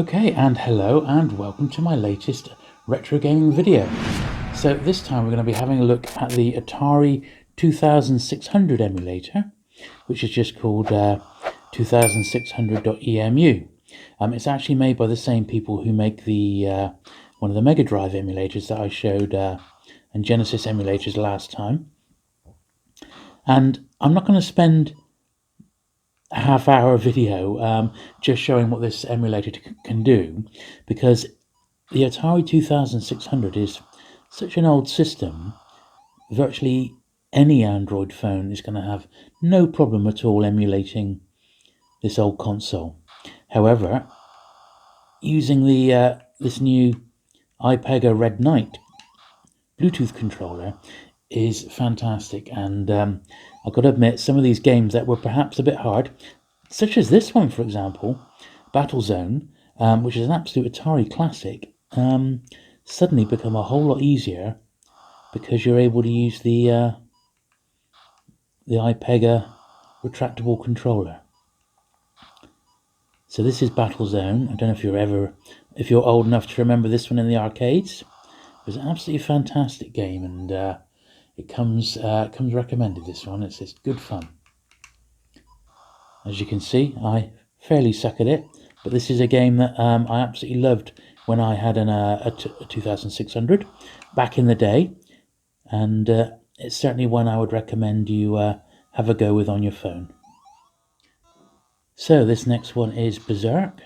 Okay, and hello and welcome to my latest retro gaming video. So this time we're going to be having a look at the Atari 2600 emulator, which is just called 2600.Emu. It's actually made by the same people who make the one of the Mega Drive emulators that I showed and Genesis emulators last time. And I'm not going to spend a half-hour video just showing what this emulator can do, because the Atari 2600 is such an old system. Virtually any Android phone is going to have no problem at all emulating this old console. However, using the this new iPega Red Knight Bluetooth controller is fantastic, and I've got to admit, some of these games that were perhaps a bit hard, such as this one, for example, Battlezone, which is an absolute Atari classic, suddenly become a whole lot easier because you're able to use the iPega retractable controller. So this is Battlezone. I don't know if you're old enough to remember this one in the arcades. It was an absolutely fantastic game, and it comes recommended. This one, it's good fun. As you can see, I fairly suck at it, but this is a game that I absolutely loved when I had a 2600 back in the day, and it's certainly one I would recommend you have a go with on your phone. So this next one is Berserk.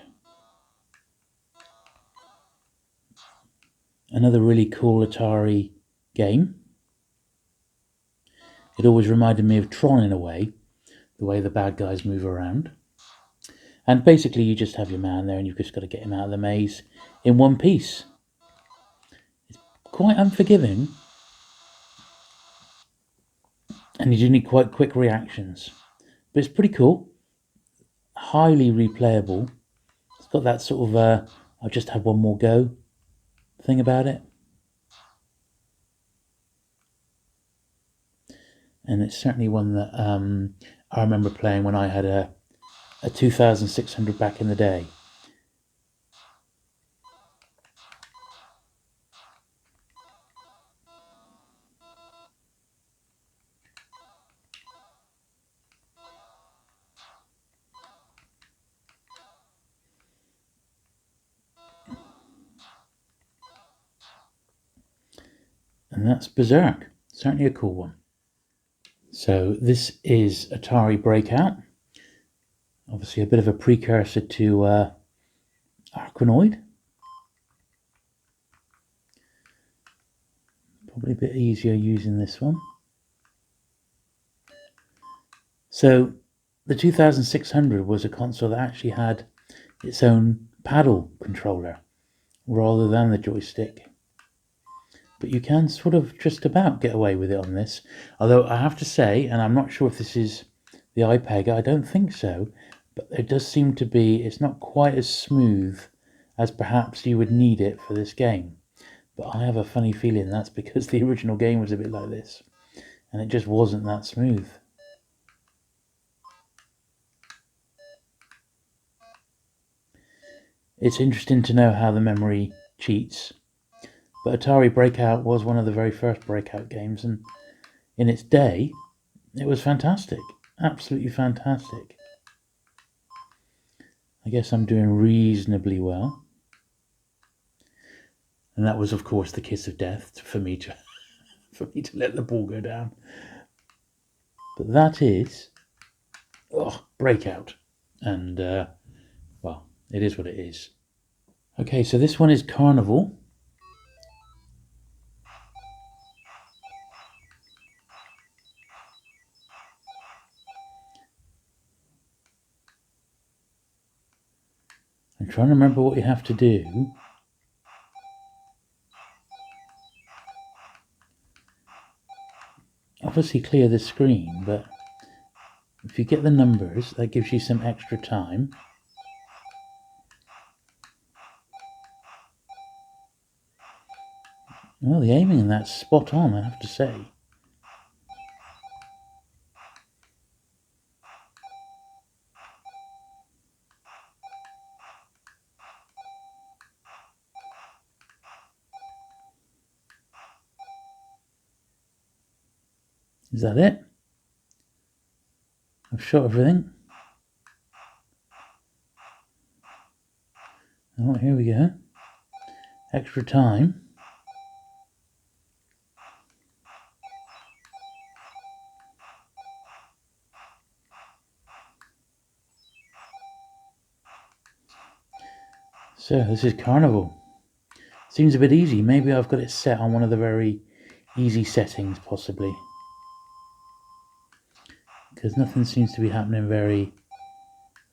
Another really cool Atari game. It always reminded me of Tron in a way, the way the bad guys move around. And basically you just have your man there and you've just got to get him out of the maze in one piece. It's quite unforgiving, and you do need quite quick reactions. But it's pretty cool, highly replayable. It's got that sort of I'll just have one more go thing about it. And it's certainly one that I remember playing when I had a 2600 back in the day. And that's Berserk. Certainly a cool one. So this is Atari Breakout. Obviously a bit of a precursor to Arkanoid. Probably a bit easier using this one. So the 2600 was a console that actually had its own paddle controller rather than the joystick. But you can sort of just about get away with it on this. Although I have to say, and I'm not sure if this is the iPega, I don't think so, but it does seem to be, it's not quite as smooth as perhaps you would need it for this game. But I have a funny feeling that's because the original game was a bit like this, and it just wasn't that smooth. It's interesting to know how the memory cheats. But Atari Breakout was one of the very first Breakout games, and in its day, it was fantastic. Absolutely fantastic. I guess I'm doing reasonably well. And that was, of course, the kiss of death for me to let the ball go down. But that is Breakout. And, well, it is what it is. Okay, so this one is Carnival. I'm trying to remember what you have to do. Obviously clear the screen, but if you get the numbers, that gives you some extra time. Well, the aiming in that's spot on, I have to say. Is that it? I've shot everything. Oh, here we go. Extra time. So this is Carnival. Seems a bit easy. Maybe I've got it set on one of the very easy settings, possibly. Because nothing seems to be happening very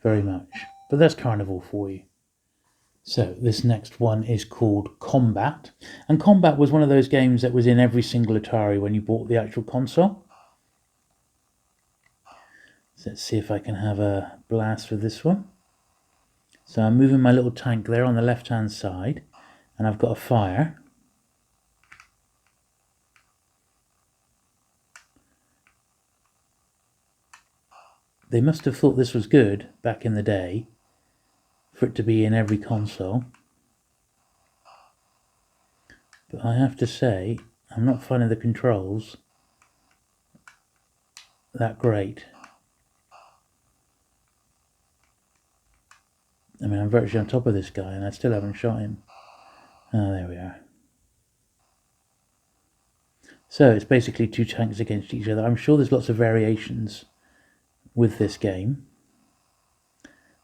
much. But that's Carnival for you. So this next one is called Combat. And Combat was one of those games that was in every single Atari when you bought the actual console. So let's see if I can have a blast with this one. So I'm moving my little tank there on the left hand side, and I've got a fire. They must have thought this was good back in the day for it to be in every console. But I have to say, I'm not finding the controls that great. I mean, I'm virtually on top of this guy and I still haven't shot him. Ah, there we are. So it's basically two tanks against each other. I'm sure there's lots of variations with this game.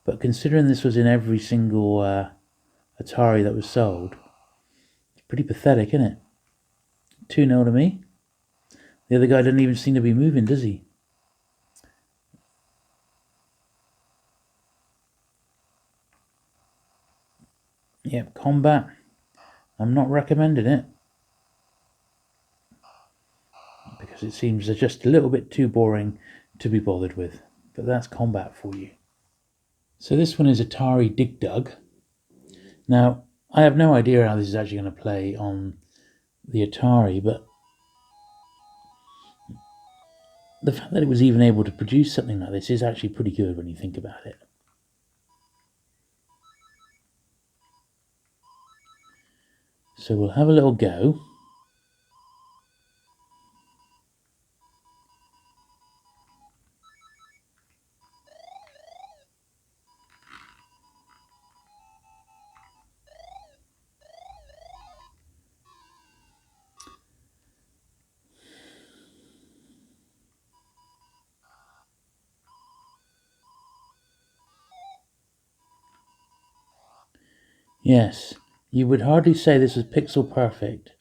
But considering this was in every single Atari that was sold, it's pretty pathetic, isn't it? 2-0 to me. The other guy doesn't even seem to be moving, does he? Yep, Combat. I'm not recommending it. Because it seems just a little bit too boring to be bothered with. But that's Combat for you. So this one is Atari Dig Dug. Now, I have no idea how this is actually going to play on the Atari, but the fact that it was even able to produce something like this is actually pretty good when you think about it. So we'll have a little go. Yes, you would hardly say this was pixel perfect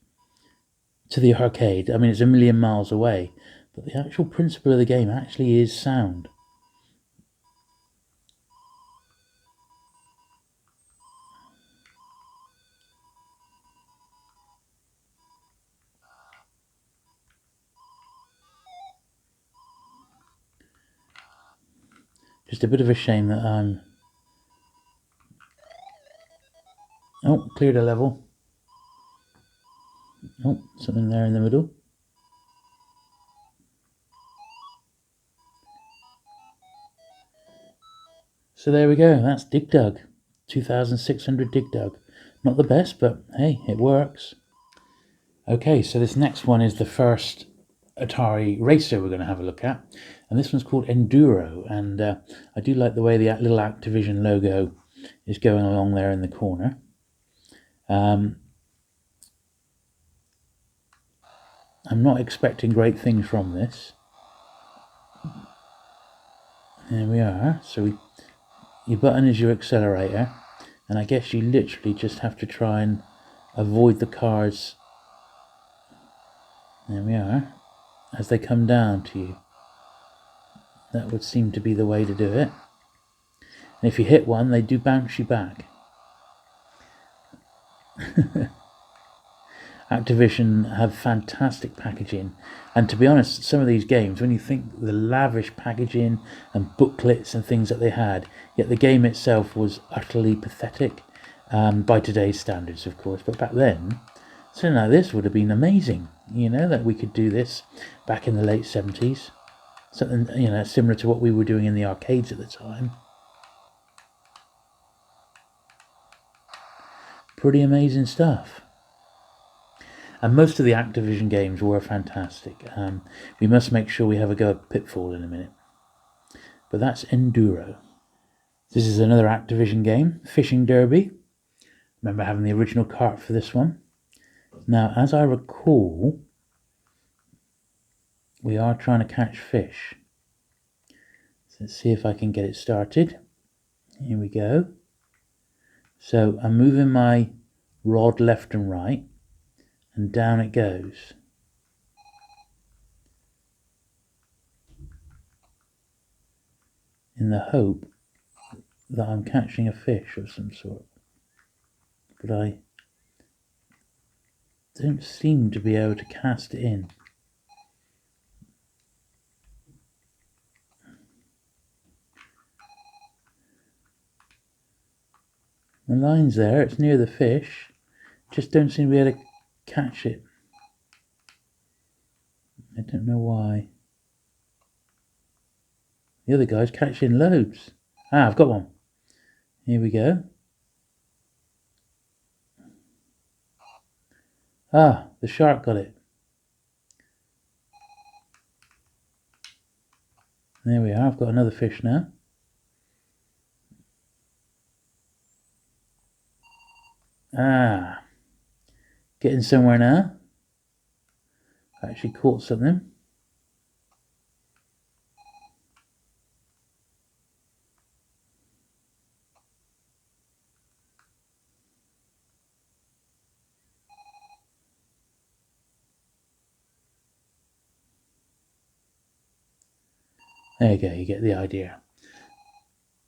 to the arcade. I mean, it's a million miles away, but the actual principle of the game actually is sound. Just a bit of a shame that I'm... Oh, cleared a level. Oh, something there in the middle. So there we go, that's Dig Dug. 2600 Dig Dug. Not the best, but hey, it works. Okay, so this next one is the first Atari racer we're going to have a look at. And this one's called Enduro. And I do like the way the little Activision logo is going along there in the corner. I'm not expecting great things from this. There we are. So your button is your accelerator. And I guess you literally just have to try and avoid the cars. There we are. As they come down to you. That would seem to be the way to do it. And if you hit one, they do bounce you back. Activision have fantastic packaging, and to be honest, some of these games, when you think the lavish packaging and booklets and things that they had, yet the game itself was utterly pathetic by today's standards, of course. But back then, something like this would have been amazing. You know, that we could do this back in the late 70s. Something, you know, similar to what we were doing in the arcades at the time. Pretty amazing stuff. And most of the Activision games were fantastic. We must make sure we have a go at Pitfall in a minute. But that's Enduro. This is another Activision game, Fishing Derby. Remember having the original cart for this one. Now, as I recall, we are trying to catch fish. So let's see if I can get it started. Here we go. So I'm moving my rod left and right, and down it goes. In the hope that I'm catching a fish of some sort. But I don't seem to be able to cast it in. The line's there, it's near the fish, just don't seem to be able to catch it. I don't know why. The other guy's catching loads. I've got one. Here we go. The shark got it. There we are, I've got another fish now. Getting somewhere now. I actually caught something. There you go, you get the idea.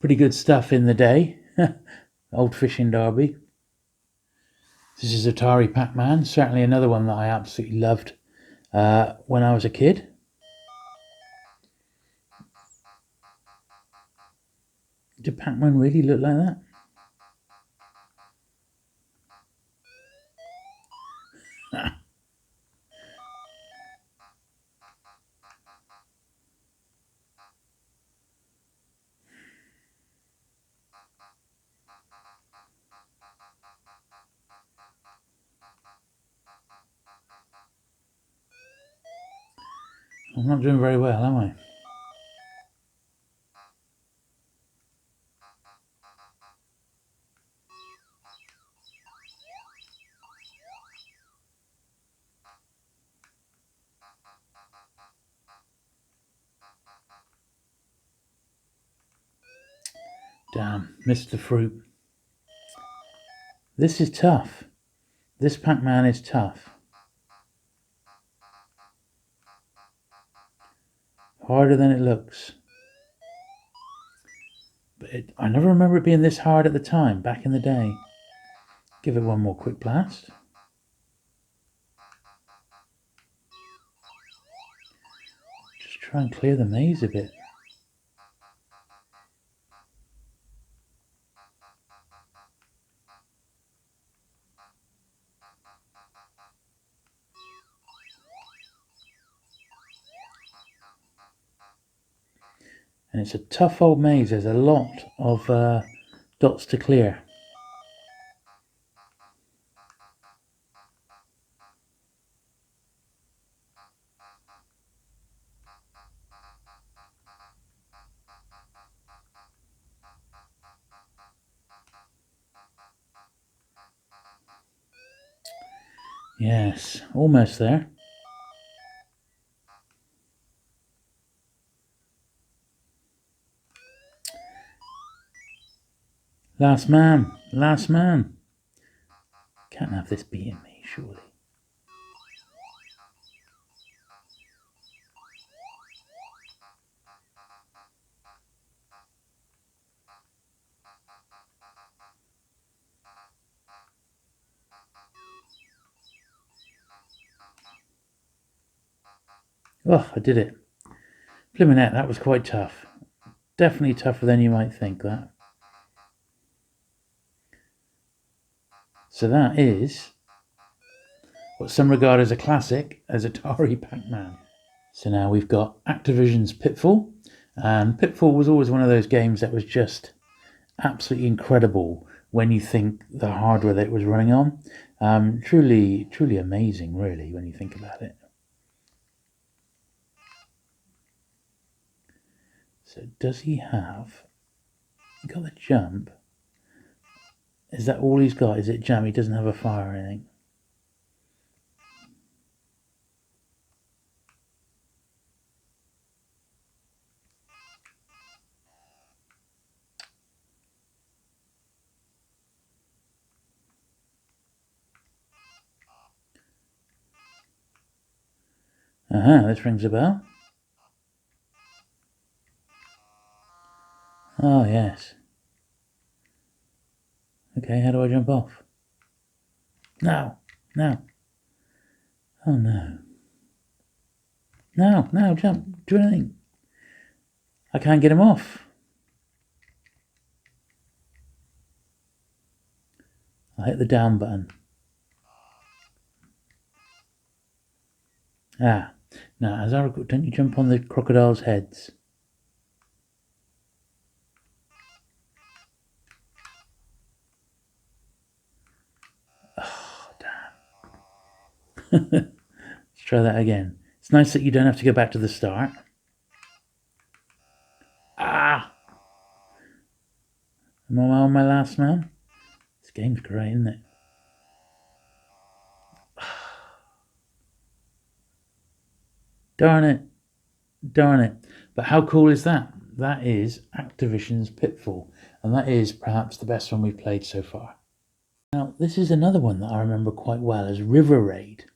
Pretty good stuff in the day. Old Fishing Derby. This is Atari Pac-Man, certainly another one that I absolutely loved when I was a kid. Did Pac-Man really look like that? I'm not doing very well, am I? Damn, missed the fruit. This is tough. This Pac-Man is tough. Harder than it looks. But I never remember it being this hard at the time, back in the day. Give it one more quick blast. Just try and clear the maze a bit. And it's a tough old maze. There's a lot of dots to clear. Yes, almost there. Last man, last man. Can't have this beating me, surely. Oh, I did it. Blimmin' heck, that was quite tough. Definitely tougher than you might think, that. So that is what some regard as a classic, as Atari Pac-Man. So now we've got Activision's Pitfall. And Pitfall was always one of those games that was just absolutely incredible when you think the hardware that it was running on. Truly, truly amazing, really, when you think about it. So does he have... got the jump? Is that all he's got? Is it jump? He doesn't have a fire or anything? This rings a bell. Oh, yes. Okay, how do I jump off? No, no. Oh, no. No, no, jump. Do anything. I can't get him off. I'll hit the down button. Ah, now, as I recall, don't you jump on the crocodile's heads? Oh, damn. Let's try that again. It's nice that you don't have to go back to the start. Ah! Am I on my last man? This game's great, isn't it? Darn it. Darn it. But how cool is that? That is Activision's Pitfall. And that is perhaps the best one we've played so far. Now, this is another one that I remember quite well as River Raid.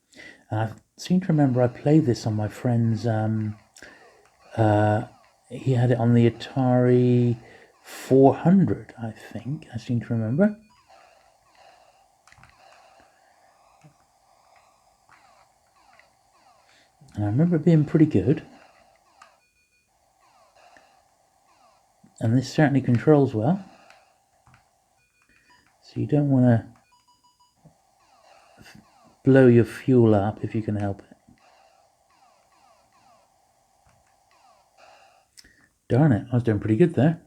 And I seem to remember I played this on my friend's... he had it on the Atari 400, I think. I seem to remember. And I remember it being pretty good. And this certainly controls well. So you don't want to blow your fuel up if you can help it. Darn it, I was doing pretty good there.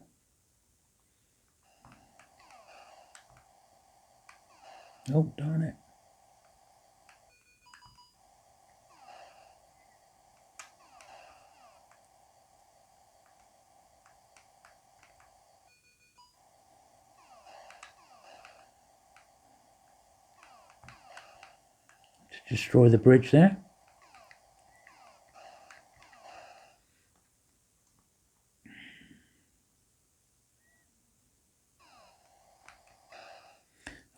Oh, darn it. To destroy the bridge there.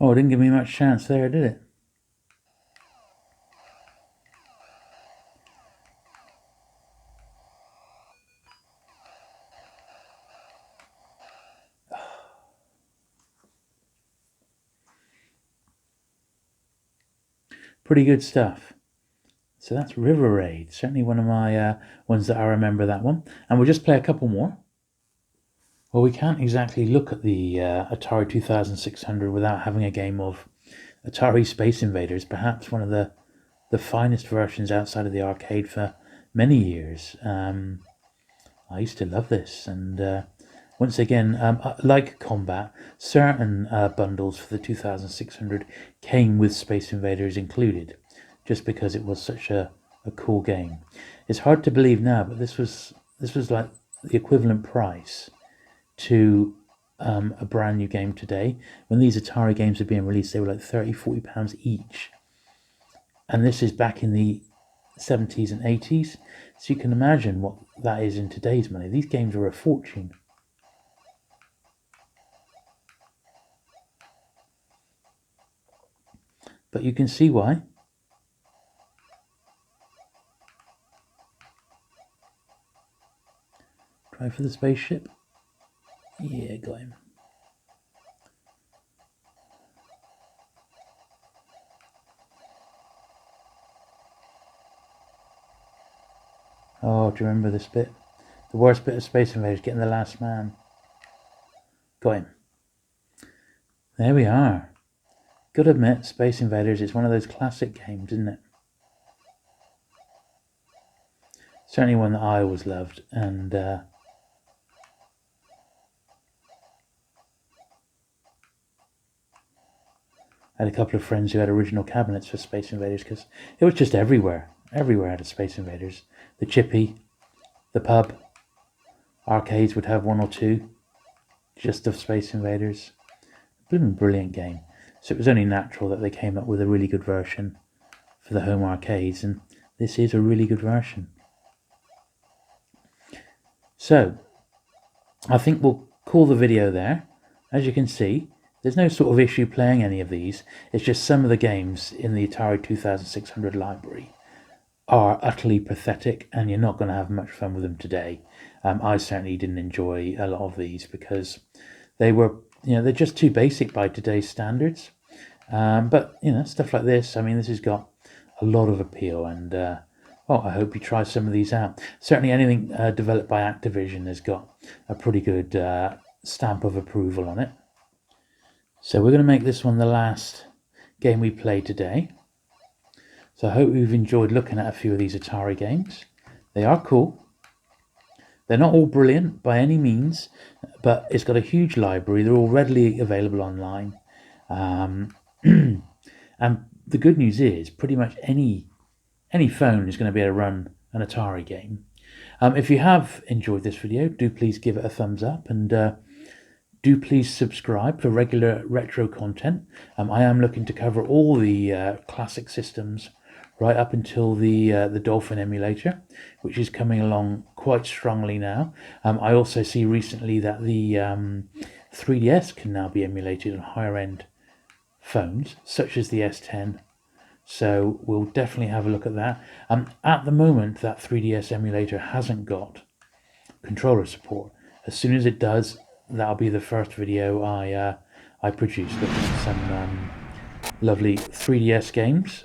Oh, it didn't give me much chance there, did it? Pretty good stuff. So that's River Raid. Certainly one of my ones that I remember, that one. And we'll just play a couple more. Well, we can't exactly look at the Atari 2600 without having a game of Atari Space Invaders, perhaps one of the finest versions outside of the arcade for many years. I used to love this, and once again, like Combat, certain bundles for the 2600 came with Space Invaders included, just because it was such a cool game. It's hard to believe now, but this was like the equivalent price to a brand new game today. When these Atari games are being released, they were like £30-40 each. And this is back in the 70s and 80s. So you can imagine what that is in today's money. These games are a fortune. But you can see why. Try for the spaceship. Yeah, got him. Oh, do you remember this bit? The worst bit of Space Invaders, getting the last man. Got him. There we are. Gotta admit, Space Invaders is one of those classic games, isn't it? Certainly one that I always loved, and I had a couple of friends who had original cabinets for Space Invaders because it was just everywhere. Everywhere had a Space Invaders. The chippy, the pub, arcades would have one or two just of Space Invaders. Blooming brilliant game. So it was only natural that they came up with a really good version for the home arcades, and this is a really good version. So I think we'll call the video there. As you can see, there's no sort of issue playing any of these. It's just some of the games in the Atari 2600 library are utterly pathetic, and you're not going to have much fun with them today. I certainly didn't enjoy a lot of these because they were, they're just too basic by today's standards. But stuff like this, I mean, this has got a lot of appeal, and I hope you try some of these out. Certainly anything developed by Activision has got a pretty good stamp of approval on it. So we're going to make this one the last game we play today. So I hope you've enjoyed looking at a few of these Atari games. They are cool. They're not all brilliant by any means, but it's got a huge library. They're all readily available online. And the good news is pretty much any phone is going to be able to run an Atari game. If you have enjoyed this video, do please give it a thumbs up, and do please subscribe for regular retro content. I am looking to cover all the classic systems right up until the Dolphin emulator, which is coming along quite strongly now. I also see recently that the 3DS can now be emulated on higher end phones, such as the S10. So we'll definitely have a look at that. At the moment, that 3DS emulator hasn't got controller support. As soon as it does, that'll be the first video I produce, looking at some lovely 3DS games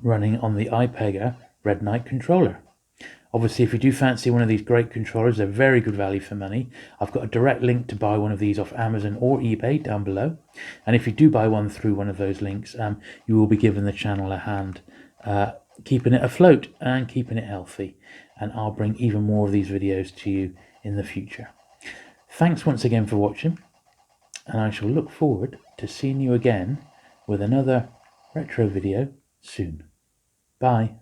running on the iPega Red Knight controller. Obviously, if you do fancy one of these great controllers, they're very good value for money. I've got a direct link to buy one of these off Amazon or eBay down below. And if you do buy one through one of those links, you will be giving the channel a hand, keeping it afloat and keeping it healthy. And I'll bring even more of these videos to you in the future. Thanks once again for watching, and I shall look forward to seeing you again with another retro video soon. Bye.